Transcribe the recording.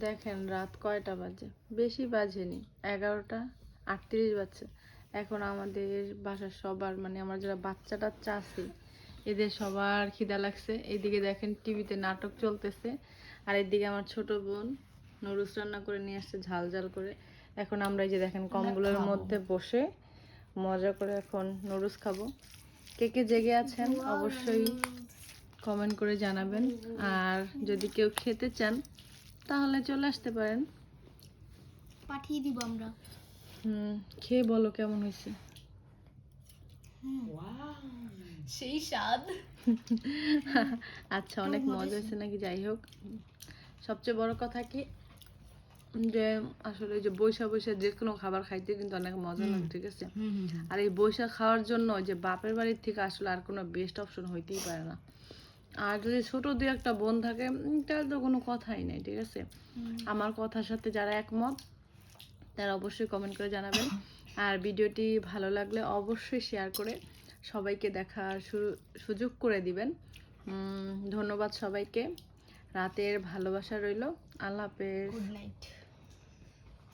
দেখেন রাত কয়টা বাজে, বেশি বাজেনি, 11টা 38 বাজছে। এখন আমাদের বাসার সবার মানে আমার যারা বাচ্চা টাচ্চা আছে এদের সবার খিদা লাগছে। এইদিকে দেখেন টিভিতে নাটক চলতেছে, আর এদিকে আমার ছোট বোন নুডলস রান্না করে নিয়ে আসছে ঝাল ঝাল করে। এখন আমরা এই যে দেখেন কম্বলের মধ্যে বসে মজা করে এখন নুডলস খাবো। কে কে জেগে আছেন অবশ্যই কমেন্ট করে জানাবেন, আর যদি কেউ খেতে চান তাহলে চলে আসতে পারেন, পাঠিয়ে দিব আমরা। খেয়ে বলো কেমন হয়েছে। সেই স্বাদ। আচ্ছা, অনেক মজা হয়েছে নাকি? যাই হোক, সবচেয়ে বড় কথা কি যে আসলে যে বৈশা বৈশা যে কোনো খাবার খাইতে কিন্তু অনেক মজা লাগে, ঠিক আছে? আর এই বৈশা খাওয়ার জন্য যে বাপের বাড়ির থেকে আসলে আর কোনো বেস্ট অপশন হইতেই পারে না। আর যদি ছোট দুই একটা বোন থাকে তাহলে তো কোনো কথাই নেই, ঠিক আছে? আমার কথার সাথে যারা একমত তারা অবশ্যই কমেন্ট করে জানাবেন, আর ভিডিওটি ভালো লাগলে অবশ্যই শেয়ার করে সবাইকে দেখার সুযোগ করে দিবেন। ধন্যবাদ সবাইকে, রাতের ভালোবাসা রইল। আল্লাহ হাফেজ। Good night.